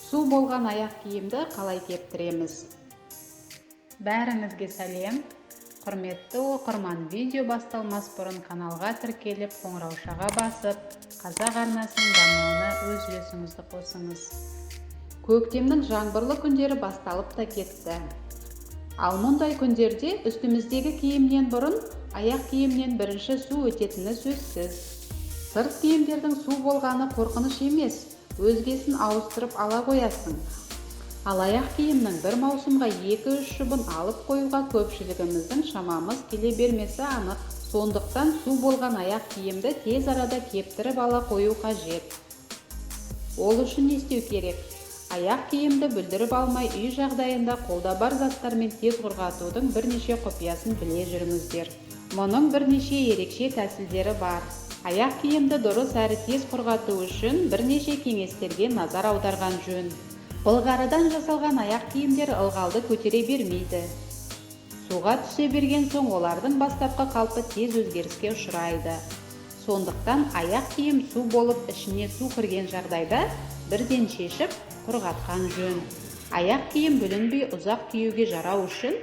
Су болған аяқ киімді қалай кептіреміз? Бәріңізге сәлем. Құрметті оқырман, видео басталмас бұрын каналға тіркеліп, қоңыраушаға басып, қазақ арнасының дамуына өз үлесіңізді қосыңыз. Көктемнің жаңбырлы күндері басталып та кетті. Ал мұндай күндерде үстіміздегі киімнен бұрын аяқ киімнен бірінші су өтетіні сөзсіз. Сырт киімдердің су болғаны қорқыныш емес, өзгесін ауыстырып ала қоясың. Ал аяқ киімнің бір маусымға 2-3 жұбын алып қоюға көпшілігіміздің шамамыз келе бермесі анық. Сондықтан су болған аяқ киімді тез арада кептіріп ала қою қажет. Ол үшін не істеу керек? Аяқ киімді бүлдіріп алмай үй жағдайында қолда бар заттармен тез құрғатудың бірнеше құпиясын біле жүріңіздер. Мұның бірнеше ерекше тәсілдері бар. Аяқ киімді дұрыс әрі тез құрғату үшін бірнеше кеңестерге назар аударған жөн. Былғарыдан жасалған аяқ киімдер ылғалды көтере бермейді. Суға түсе берген соң олардың бастапқы қалпы тез өзгеріске ұшырайды. Сондықтан аяқ киім су болып ішіне су кірген жағдайда бірден шешіп құрғатқан жөн. Аяқ киім бүлінбей ұзақ киюге жарау үшін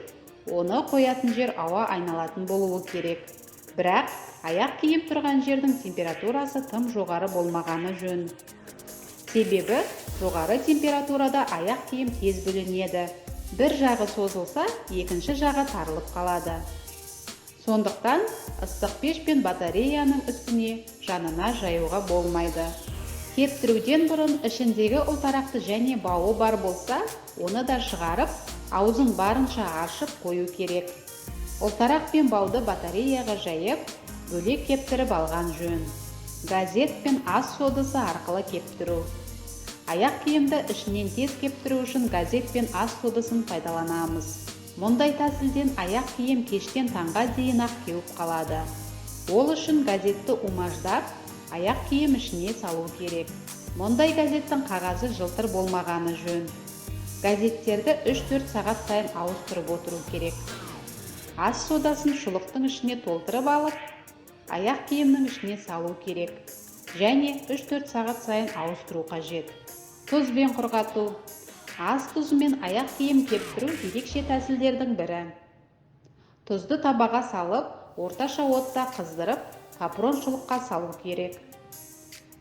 оны қоятын жер ауа айналатын болуы керек. Бірақ аяқ киім тұрған жердің температурасы тым жоғары болмағаны жөн. Себебі жоғары температурада аяқ киім тез бүлінеді. Бір жағы созылса, екінші жағы тарылып қалады. Сондықтан ыстық пеш пен батареяның үстіне жанына жаюға болмайды. Кептіруден бұрын ішіндегі ұлтарақты және бауы бар болса, оны да шығарып, аузын барынша ашып қою керек. Ұлтарақ пен бауды батареяға жайып, бөлек кептіріп алған жөн. Газет пен ас содасы арқылы кептіру. Аяқ киімді ішінен тез кептіру үшін газет пен ас содасын пайдаланамыз. Мұндай тәсілден аяқ киім кештен таңға дейін ақ кеуіп қалады. Ол үшін газетті умаждап, аяқ киім ішіне салу керек. Мұндай газеттің қағазы жылтыр болмағаны жөн. Газеттерді 3-4 сағат сайын ауыстырып отыру керек. Ас содасын шұлықтың ішіне толтырып алып, аяқ киімнің ішіне салу керек. Және 3-4 сағат сайын ауыстыру қажет. Тұзбен құрғату. Ас тұзымен аяқ киім кептіру ерекше тәсілдердің бірі. Тұзды табаға салып, орташа отта қыздырып, капрон шұлыққа салу керек.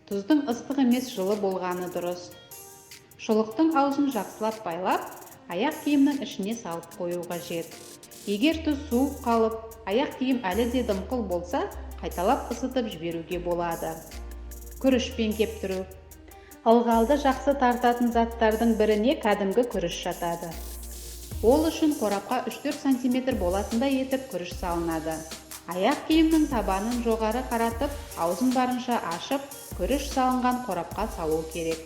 Тұздың ыстық емес жылы болғаны дұрыс. Шұлықтың аузын жақсылап байлап, аяқ киімнің ішіне салып қою қажет. Егер тұз суып қалып, аяқ киім әлі де дымқыл болса, қайталап ысытып жіберуге болады. Күрішпен кептіру. Ылғалды жақсы тартатын заттардың біріне кәдімгі күріш жатады. Ол үшін қорапқа 3-4 см болатындай етіп күріш салынады. Аяқ киімнің табанын жоғары қаратып, аузын барынша ашып, күріш салынған қорапқа салу керек.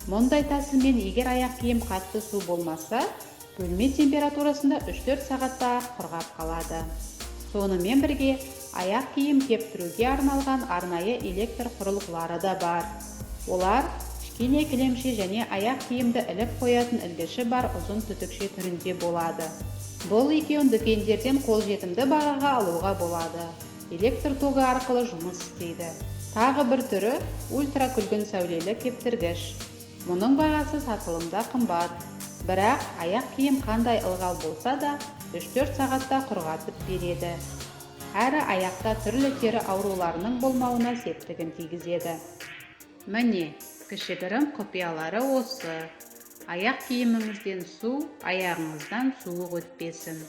Мұндай тәсілмен егер аяқ киім қатты су болмаса, бөлме температурасында 3-4 сағатта құрғап қалады. Сонымен бірге, аяқ киім кептіруге арналған арнайы электр құрылғылары да бар. Олар кішкене кілемше және аяқ киімді іліп қоятын ілгіші бар ұзын түтікше түрінде болады. Бұл екеуін дүкендерден қолжетімді бағаға алуға болады. Электр тоғы арқылы жұмыс істейді. Тағы бір түрі ультракүлгін сәулелі кептіргіш. Мұның бағасы сатылымда қымбат. Бірақ аяқ киім қандай ылғал болса да 3-4 сағатта құрғатып береді. Әрі аяқта түрлі тері ауруларының болмауына септігін тигізеді. Міне, кішігірім құпиялары осы. Аяқ киіміңізден су, аяғыңыздан суық өтпесін.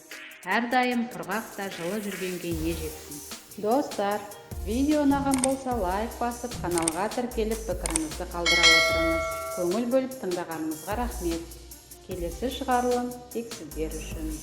Әрдайым құрғақта жылы жүргенге не жетсін. Достар, видео ұнаған болса лайк басып, каналға тіркеліп пікіріңізді қалдыра отырыңыз. Көңіл бөліп тыңдағаныңызға рахмет. Келесі шығарылым тек сіздер үшін.